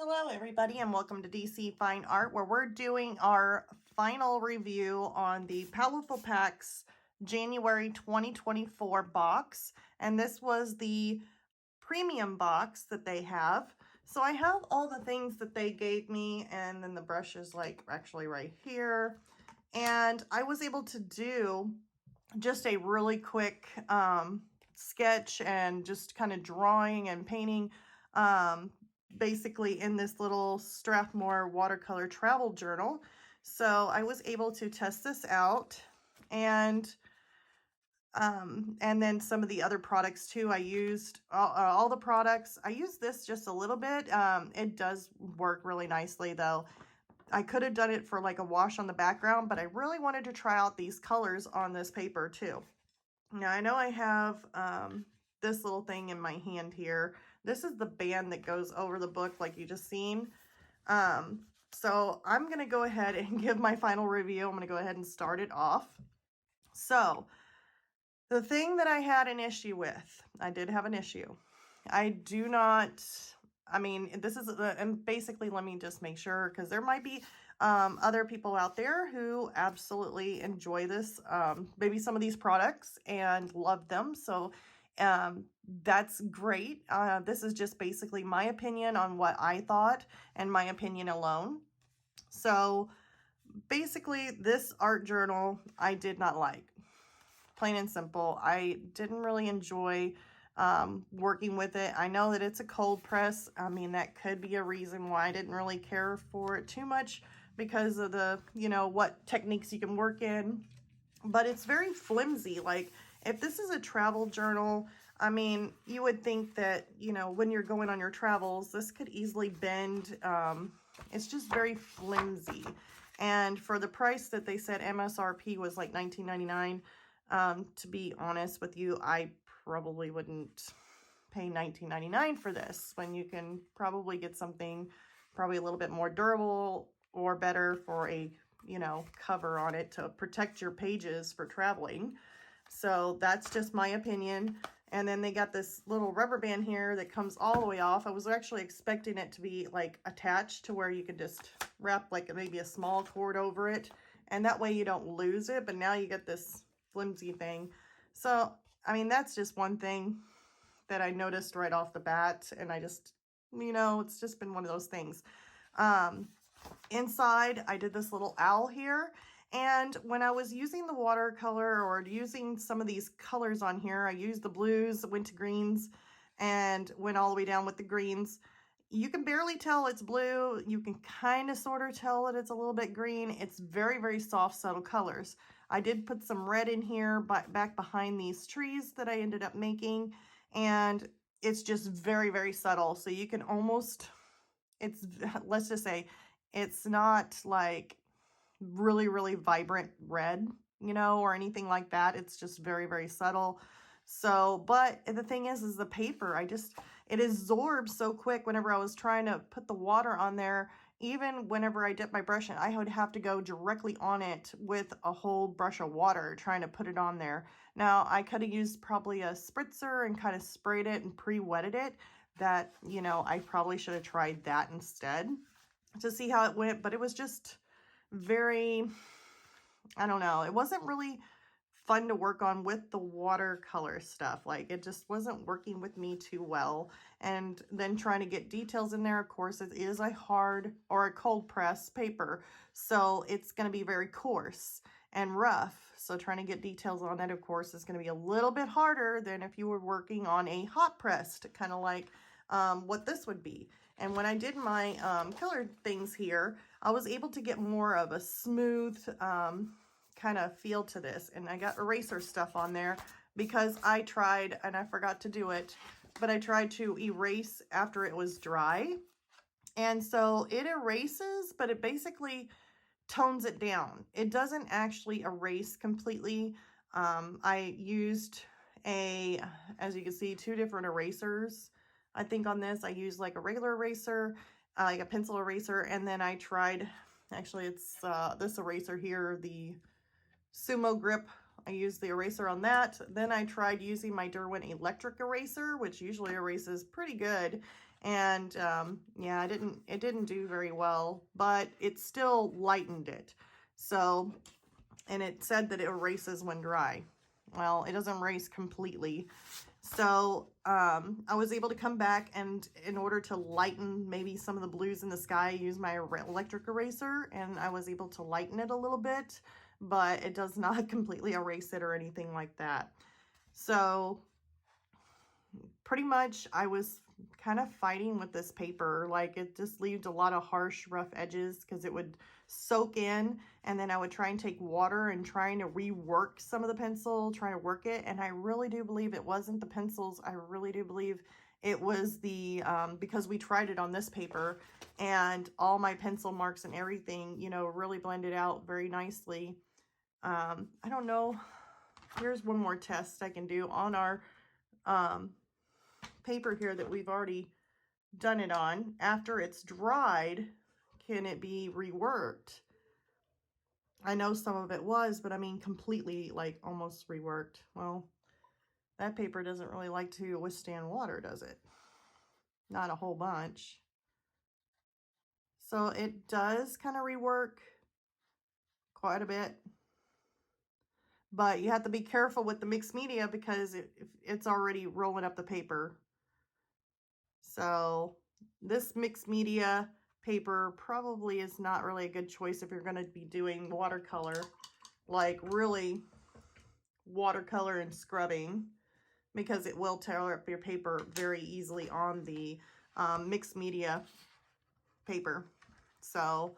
Hello everybody and welcome to DC Fine Art, where we're doing our final review on the Paletteful Packs January 2024 box, and this was the premium box that they have. So I have all the things that they gave me, and then the brush is like actually right here, and I was able to do just a really quick sketch and just kind of drawing and painting basically in this little Strathmore watercolor travel journal. So I was able to test this out, and then some of the other products too. I used all the products. I used this just a little bit. It does work really nicely though. I could have done it for like a wash on the background, but I really wanted to try out these colors on this paper too. Now I know I have this little thing in my hand here. This is the band that goes over the book like you just seen. So I'm going to go ahead and give my final review. I'm going to go ahead and start it off. So the thing that I had an issue with, I did have an issue. I do not, I mean, this is, and basically let me just make sure, because there might be other people out there who absolutely enjoy this, maybe some of these products and love them. So that's great. This is just basically my opinion on what I thought and my opinion alone. So basically this art journal I did not like, plain and simple. I didn't really enjoy working with it. I know that it's a cold press. I mean, that could be a reason why I didn't really care for it too much, because of the, you know, what techniques you can work in, but it's very flimsy. Like if this is a travel journal, I mean, you would think that, you know, when you're going on your travels, this could easily bend. It's just very flimsy. And for the price that they said MSRP was like $19.99, to be honest with you, I probably wouldn't pay $19.99 for this, when you can probably get something probably a little bit more durable or better for a you know, cover on it to protect your pages for traveling. So that's just my opinion. And then they got this little rubber band here that comes all the way off. I was actually expecting it to be like attached to where you could just wrap like maybe a small cord over it. And that way you don't lose it. But now you get this flimsy thing. So, I mean, that's just one thing that I noticed right off the bat. And I just, you know, it's just been one of those things. Inside, I did this little owl here. And when I was using the watercolor or using some of these colors on here, I used the blues, went to greens, and went all the way down with the greens. You can barely tell it's blue. You can kind of sort of tell that it's a little bit green. It's very, very soft, subtle colors. I did put some red in here back behind these trees that I ended up making. And it's just very, very subtle. So you can almost, it's, let's just say, it's not like really, really vibrant red, you know, or anything like that. It's just very, very subtle. So, but the thing is the paper, it absorbs so quick. Whenever I was trying to put the water on there, even whenever I dip my brush in, I would have to go directly on it with a whole brush of water trying to put it on there. Now, I could have used probably a spritzer and kind of sprayed it and pre-wetted it. That, you know, I probably should have tried that instead to see how it went, but it was just very, I don't know, it wasn't really fun to work on with the watercolor stuff. Like, it just wasn't working with me too well. And then trying to get details in there, of course, it is a hard or a cold press paper, so it's going to be very coarse and rough. So trying to get details on it, of course, is going to be a little bit harder than if you were working on a hot pressed, kind of like what this would be. And when I did my colored things here, I was able to get more of a smooth kind of feel to this. And I got eraser stuff on there because I tried, and I forgot to do it, but I tried to erase after it was dry. And so it erases, but it basically tones it down. It doesn't actually erase completely. I used as you can see, 2 different erasers. I think on this, I used like a regular eraser, like a pencil eraser, and then I tried, actually it's this eraser here, the Sumo Grip. I used the eraser on that. Then I tried using my Derwent electric eraser, which usually erases pretty good. And yeah, it didn't do very well, but it still lightened it. So, and it said that it erases when dry. Well, it doesn't erase completely. So I was able to come back, and in order to lighten maybe some of the blues in the sky, use my electric eraser, and I was able to lighten it a little bit, but it does not completely erase it or anything like that. So pretty much I was kind of fighting with this paper. Like, it just leaves a lot of harsh, rough edges because it would soak in, and then I would try and take water and trying to rework some of the pencil, trying to work it. And I really do believe it wasn't the pencils. I really do believe it was the, because we tried it on this paper, and all my pencil marks and everything, you know, really blended out very nicely. I don't know. Here's one more test I can do on our paper here that we've already done it on. After it's dried, can it be reworked? I know some of it was, but I mean completely, like almost reworked. Well, that paper doesn't really like to withstand water, does it? Not a whole bunch. So it does kind of rework quite a bit. But you have to be careful with the mixed media because it's already rolling up the paper. So this mixed media paper probably is not really a good choice if you're going to be doing watercolor, like really watercolor and scrubbing, because it will tear up your paper very easily on the mixed media paper. So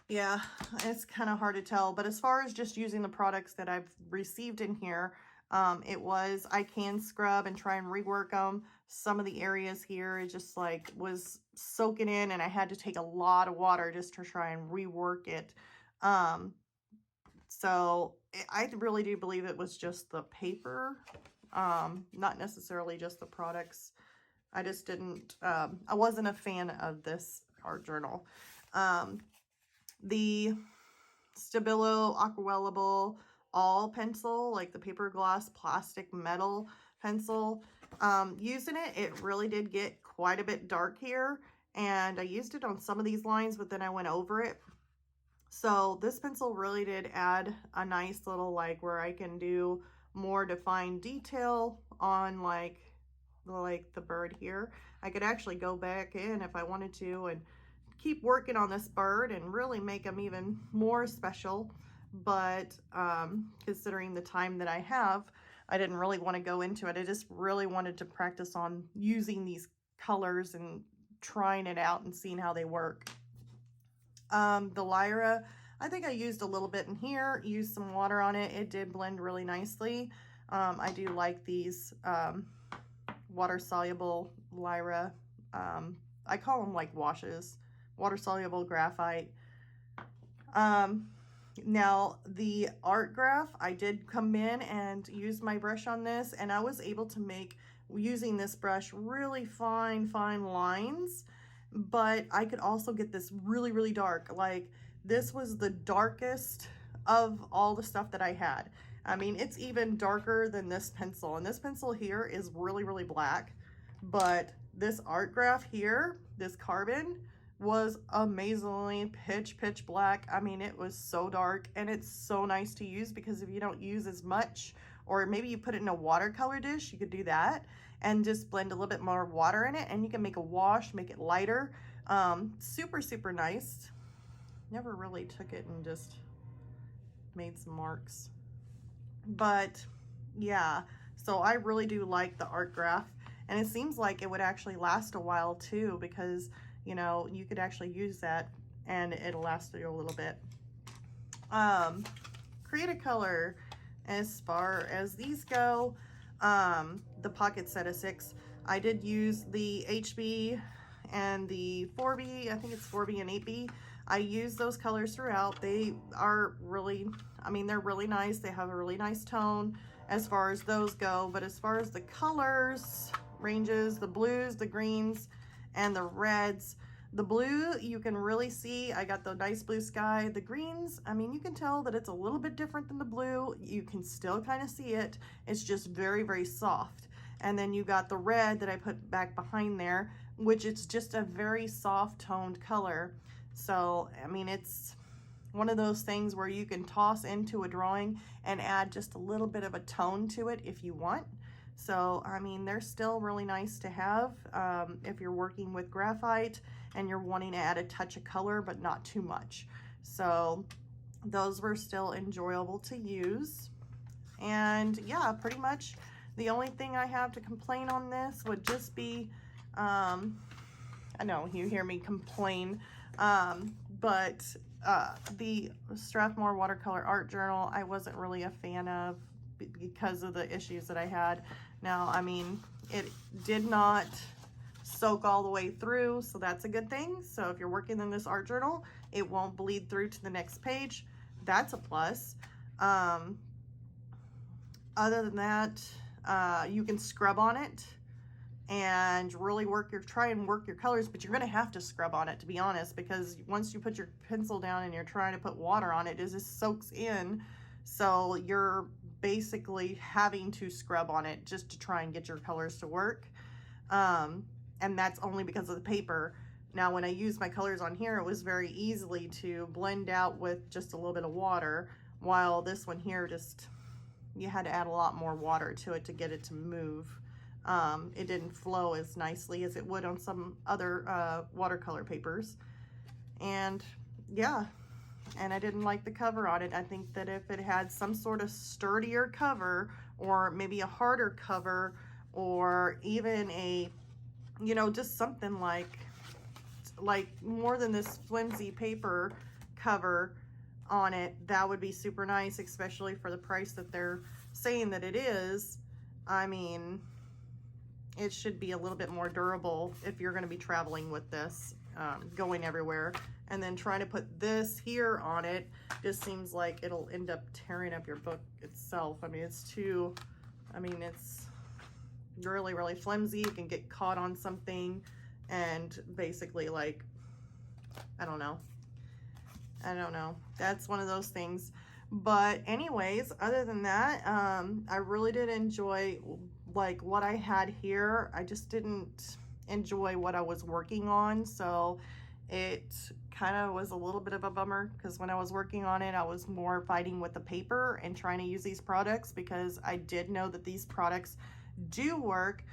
yeah, it's kind of hard to tell. But as far as just using the products that I've received in here, I can scrub and try and rework them. Some of the areas here, it just like was soaking in, and I had to take a lot of water just to try and rework it. So I really do believe it was just the paper, not necessarily just the products. I just didn't, I wasn't a fan of this art journal. The Stabilo Aquarellable All pencil, like the paper gloss plastic metal pencil. Using it, it really did get quite a bit dark here, and I used it on some of these lines, but then I went over it. So this pencil really did add a nice little, like, where I can do more defined detail on like the bird here. I could actually go back in if I wanted to and keep working on this bird and really make them even more special. But considering the time that I have, I didn't really want to go into it. I just really wanted to practice on using these colors and trying it out and seeing how they work. The Lyra, I think I used a little bit in here, used some water on it. It did blend really nicely. I do like these water-soluble Lyra. I call them like washes, water-soluble graphite. Now the ArtGraf, I did come in and use my brush on this, and I was able to make, using this brush, really fine lines, but I could also get this really, really dark. Like, this was the darkest of all the stuff that I had. I mean, it's even darker than this pencil, and this pencil here is really, really black, but this ArtGraf here, this carbon, was amazingly pitch black. I mean, it was so dark, and it's so nice to use because if you don't use as much, or maybe you put it in a watercolor dish, you could do that and just blend a little bit more water in it, and you can make a wash, make it lighter. Super nice. Never really took it and just made some marks, but yeah, so I really do like the ArtGraf, and it seems like it would actually last a while too, because you know, you could actually use that and it'll last you a little bit. Cretacolor, as far as these go, the pocket set of 6, I did use the HB and the 4B, I think it's 4B and 8B. I use those colors throughout. They are really, I mean, they're really nice. They have a really nice tone as far as those go, but as far as the colors ranges, the blues, the greens, and the reds. The blue, you can really see, I got the nice blue sky. The greens, I mean, you can tell that it's a little bit different than the blue. You can still kind of see it. It's just very soft. And then you got the red that I put back behind there, which it's just a very soft toned color. So, I mean, it's one of those things where you can toss into a drawing and add just a little bit of a tone to it if you want. So, I mean, they're still really nice to have if you're working with graphite and you're wanting to add a touch of color, but not too much. So those were still enjoyable to use. And yeah, pretty much the only thing I have to complain on this would just be, I know you hear me complain, but the Strathmore Watercolor Art Journal, I wasn't really a fan of because of the issues that I had. Now, I mean, it did not soak all the way through, so that's a good thing. So if you're working in this art journal, it won't bleed through to the next page. That's a plus. Other than that, you can scrub on it and really try and work your colors, but you're gonna have to scrub on it, to be honest, because once you put your pencil down and you're trying to put water on it, it just soaks in. So you're basically having to scrub on it just to try and get your colors to work. And that's only because of the paper. Now, when I used my colors on here, it was very easily to blend out with just a little bit of water, while this one here, just, you had to add a lot more water to it to get it to move. It didn't flow as nicely as it would on some other watercolor papers. And yeah, and I didn't like the cover on it. I think that if it had some sort of sturdier cover, or maybe a harder cover, or even a, you know, just something like more than this flimsy paper cover on it, that would be super nice, especially for the price that they're saying that it is. I mean, it should be a little bit more durable if you're going to be traveling with this, going everywhere. And then trying to put this here on it just seems like it'll end up tearing up your book itself. I mean, it's too, I mean, it's really flimsy. You can get caught on something and basically, like, I don't know. I don't know. That's one of those things. But anyways, other than that, I really did enjoy like what I had here. I just didn't enjoy what I was working on. So it kind of was a little bit of a bummer because when I was working on it, I was more fighting with the paper and trying to use these products because I did know that these products do work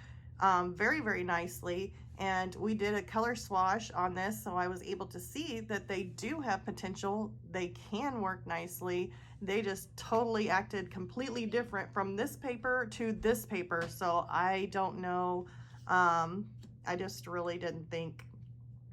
very, very nicely. And we did a color swatch on this, so I was able to see that they do have potential. They can work nicely. They just totally acted completely different from this paper to this paper. So I don't know. I just really didn't think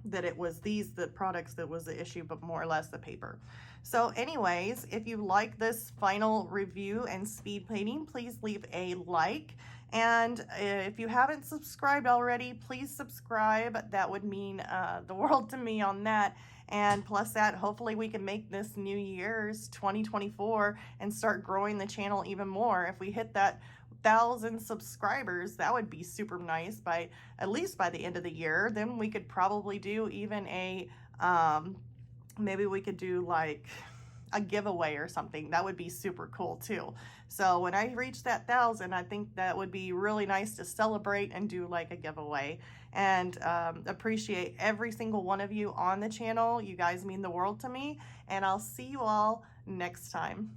that it was the products that was the issue, but more or less the paper. So anyways, if you like this final review and speed painting, please leave a like. And if you haven't subscribed already, please subscribe. That would mean the world to me on that. And plus that, hopefully we can make this New Year's 2024 and start growing the channel even more. If we hit that 1,000 subscribers, that would be super nice by at least by the end of the year. Then we could probably do even a maybe we could do like a giveaway or something. That would be super cool too. So when I reach that 1,000, I think that would be really nice to celebrate and do like a giveaway. And appreciate every single one of you on the channel. You guys mean the world to me, and I'll see you all next time.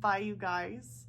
Bye, you guys.